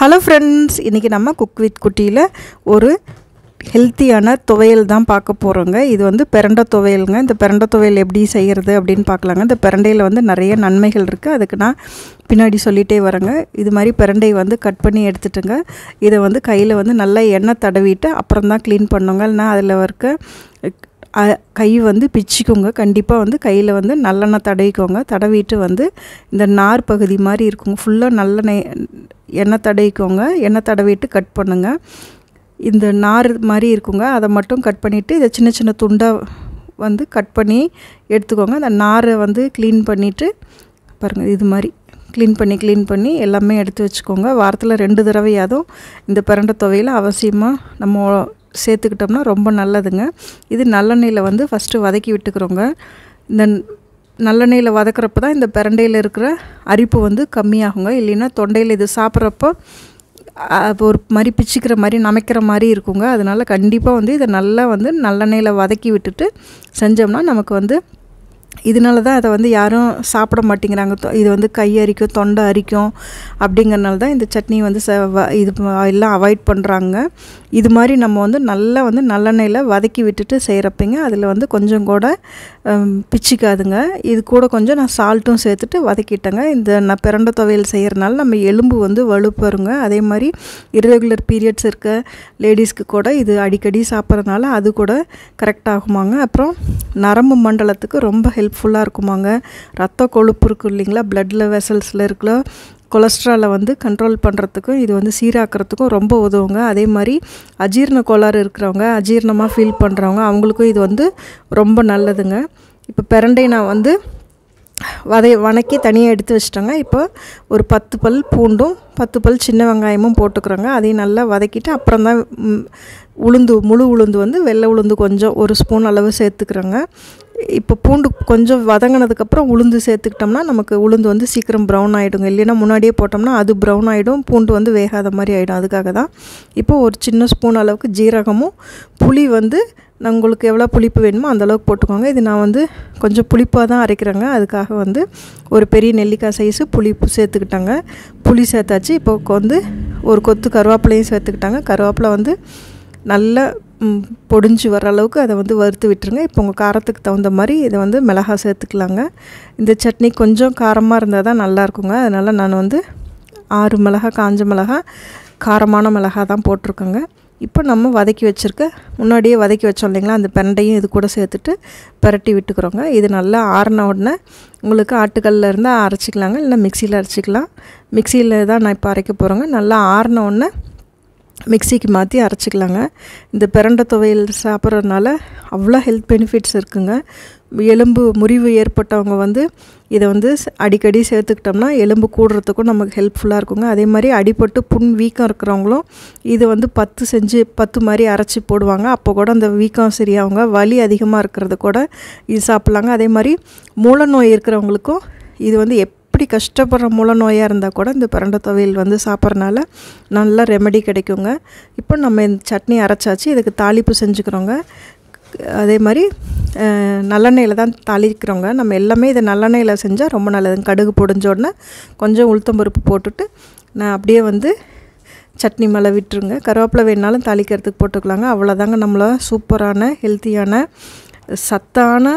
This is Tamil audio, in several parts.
ஹலோ ஃப்ரெண்ட்ஸ், இன்றைக்கி நம்ம குக் வித் குட்டியில் ஒரு ஹெல்த்தியான துவையல் தான் பார்க்க போகிறோங்க. இது வந்து பிரண்டை துவையலுங்க. இந்த பிரண்டை துவையல் எப்படி செய்கிறது அப்படின்னு பார்க்கலாங்க. இந்த பிரண்டையில் வந்து நிறைய நன்மைகள் இருக்குது. அதுக்கு நான் பின்னாடி சொல்லிகிட்டே வரேங்க. இது மாதிரி பிரண்டை வந்து கட் பண்ணி எடுத்துட்டுங்க. இதை வந்து கையில் வந்து நல்லா எண்ணெய் தடவிட்டு அப்புறம் தான் க்ளீன் பண்ணுங்க. இல்லைனா அதில் இருக்க கை வந்து பிச்சுக்குங்க. கண்டிப்பாக வந்து கையில் வந்து நல்லெண்ணெய் தடவிக்கோங்க. தடவிட்டு வந்து இந்த நார் பகுதி மாதிரி இருக்குங்க, ஃபுல்லாக நல்லெண்ணெய் எண்ணெய் தடவிக்கோங்க. எண்ணெய் தடவிட்டு கட் பண்ணுங்கள். இந்த நார் மாதிரி இருக்குங்க, அதை மட்டும் கட் பண்ணிவிட்டு இதை சின்ன சின்ன துண்டாக வந்து கட் பண்ணி எடுத்துக்கோங்க. அந்த நாரை வந்து க்ளீன் பண்ணிவிட்டு பாருங்கள், இது மாதிரி க்ளீன் பண்ணி எல்லாமே எடுத்து வச்சுக்கோங்க. வாரத்தில் 2 தடவையாதும் இந்த பிரண்டை துவையில் அவசியமாக நம்ம சேர்த்துக்கிட்டோம்னா ரொம்ப நல்லதுங்க. இது நல்லெண்ணெயில் வந்து ஃபஸ்ட்டு வதக்கி விட்டுக்கிறோங்க. இந்த நல்லெண்ணெயில் வதக்கிறப்ப தான் இந்த பிரண்டையில் இருக்கிற அரிப்பு வந்து கம்மியாகுங்க. இல்லைன்னா தொண்டையில் இது சாப்பிட்றப்போ ஒரு மாதிரி பிச்சுக்கிற மாதிரி நமைக்கிற மாதிரி இருக்குங்க. அதனால் கண்டிப்பாக வந்து இதை நல்லா வந்து நல்லெண்ணெயில் வதக்கி விட்டுட்டு செஞ்சோம்னா நமக்கு வந்து இதனால தான் அதை வந்து யாரும் சாப்பிட மாட்டேங்கிறாங்க. இது வந்து கை அரிக்கும், தொண்டை அரிக்கும் அப்படிங்கிறனால தான் இந்த சட்னி வந்து இது எல்லாம் அவாய்ட் பண்ணுறாங்க. இது மாதிரி நம்ம வந்து நல்லா வந்து நல்லெண்ணெயில் வதக்கி விட்டுட்டு செய்கிறப்பங்க அதில் வந்து கொஞ்சம் கூட பிச்சுக்காதுங்க. இது கூட கொஞ்சம் நான் சால்ட்டும் சேர்த்துட்டு வதக்கிட்டேங்க. இந்த நான் பிரண்டை துவையல் செய்கிறனால நம்ம எலும்பு வந்து வலுப்பருங்க. அதே மாதிரி இர்ரெகுலர் பீரியட்ஸ் இருக்க லேடிஸ்க்கு கூட இது அடிக்கடி சாப்பிட்றதுனால அது கூட கரெக்ட் ஆகுமாங்க. அப்புறம் நரம்பு மண்டலத்துக்கு ரொம்ப ஹெல்ப்ஃபுல்லாக இருக்குமாங்க. ரத்த கொழுப்பு இருக்குது இல்லைங்களா, பிளட்டில் வெசல்ஸில் இருக்கிற கொலஸ்ட்ராலை வந்து கண்ட்ரோல் பண்ணுறதுக்கும் இது வந்து சீராக்கிறதுக்கும் ரொம்ப உதவுங்க. அதே மாதிரி அஜீரண கோளாறு இருக்கிறவங்க, அஜீரணமாக ஃபீல் பண்ணுறவங்க, அவங்களுக்கும் இது வந்து ரொம்ப நல்லதுங்க. இப்போ பிரண்டை நான் வந்து வணக்கி தனியாக எடுத்து வச்சிட்டேங்க. இப்போ ஒரு 10 பல் பூண்டும் 10 பல் சின்ன வெங்காயமும் போட்டுக்கிறோங்க. அதையும் நல்லா வதக்கிட்டு அப்புறம் தான் முழு உளுந்து வந்து வெள்ளை உளுந்து கொஞ்சம் 1 ஸ்பூன் அளவு சேர்த்துக்கிறோங்க. இப்போ பூண்டு கொஞ்சம் வதங்கினதுக்கப்புறம் உளுந்து சேர்த்துக்கிட்டோம்னா நமக்கு உளுந்து வந்து சீக்கிரம் ப்ரௌன் ஆகிடுங்க. இல்லைன்னா முன்னாடியே போட்டோம்னா அது ப்ரௌன் ஆகிடும், பூண்டு வந்து வேகாத மாதிரி ஆகிடும். அதுக்காக தான் இப்போ ஒரு சின்ன ஸ்பூன் அளவுக்கு ஜீரகமும், புளி வந்து உங்களுக்கு எவ்வளோ புளிப்பு வேணுமோ அந்தளவுக்கு போட்டுக்கோங்க. இது நான் வந்து கொஞ்சம் புளிப்பாக தான் அரைக்கிறேங்க. அதுக்காக வந்து ஒரு பெரிய நெல்லிக்காய் சைஸு புளிப்பு சேர்த்துக்கிட்டாங்க. புளி சேர்த்தாச்சு. இப்போ வந்து ஒரு கொத்து கருவேப்பிலையும் சேர்த்துக்கிட்டாங்க. கருவேப்பிலை வந்து நல்லா பொடிஞ்சு வர அளவுக்கு அதை வந்து வறுத்து விட்டுருங்க. இப்போ உங்கள் காரத்துக்கு தகுந்த மாதிரி இதை வந்து மிளகாய் சேர்த்துக்கலாங்க. இந்த சட்னி கொஞ்சம் காரமாக இருந்தால் தான் நல்லாயிருக்குங்க. அதனால் நான் வந்து 6 மிளகாய், காஞ்ச மிளகாய், காரமான மிளகாய் தான் போட்டிருக்கேங்க. இப்போ நம்ம முன்னாடியே வதக்கி வச்சோம் இல்லைங்களா, அந்த பிரண்டையும் இது கூட சேர்த்துட்டு பரட்டி விட்டுக்கிறோங்க. இது நல்லா ஆறின உடனே உங்களுக்கு ஆட்டுக்கல்லில் இருந்தால் அரைச்சிக்கலாங்க, இல்லை மிக்சியில் அரைச்சிக்கலாம். மிக்சியில் தான் நான் இப்போ அரைக்க போகிறேங்க. நல்லா ஆறின உடனே மிக்சிக்கு மாற்றி அரைச்சிக்கலாங்க. இந்த பிரண்டை துவையல் சாப்பிட்றதுனால அவ்வளோ ஹெல்த் பெனிஃபிட்ஸ் இருக்குங்க. எலும்பு முறிவு ஏற்பட்டவங்க வந்து இதை வந்து அடிக்கடி சேர்த்துக்கிட்டோம்னா எலும்பு கூடுறதுக்கும் நமக்கு ஹெல்ப்ஃபுல்லாக இருக்குங்க. அதே மாதிரி அடிபட்டு வீக்கம் இருக்கிறவங்களும் இது வந்து 10 மாதிரி அரைச்சி போடுவாங்க. அப்போ கூட அந்த வீக்கம் சரியாகுங்க. வலி அதிகமாக இருக்கிறது கூட இது சாப்பிட்லாங்க. அதே மாதிரி மூல நோய் இருக்கிறவங்களுக்கும் இது வந்து எப்படி கஷ்டப்படுற மூல நோயாக இருந்தால் கூட இந்த பிரண்டை துவையல் வந்து சாப்பிட்றனால நல்ல ரெமெடி கிடைக்குங்க. இப்போ நம்ம இந்த சட்னி அரைச்சாச்சு. இதுக்கு தாளிப்பு செஞ்சுக்கிறோங்க. அதே மாதிரி நல்லெண்ணெயில் தான் தாளிக்கிறோங்க. நம்ம எல்லாமே இதை நல்லெண்ணெயில் செஞ்சால் ரொம்ப நல்லதுங்க. கடுகு பொடிஞ்ச உடனே கொஞ்சம் உளுத்தம்பருப்பு போட்டுட்டு நான் அப்படியே வந்து சட்னி மேலே விட்டுருங்க. கருவேப்பிலை வேணாலும் தாளிக்கிறதுக்கு போட்டுக்கலாங்க. அவ்வளோதாங்க நம்மள சூப்பரான ஹெல்த்தியான சத்தான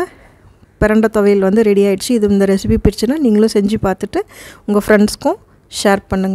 பிரண்டை துவையல் வந்து ரெடி ஆகிடுச்சு. இந்த ரெசிபி பிடிச்சுன்னா நீங்களும் செஞ்சு பார்த்துட்டு உங்கள் ஃப்ரெண்ட்ஸ்க்கும் ஷேர் பண்ணுங்கள்.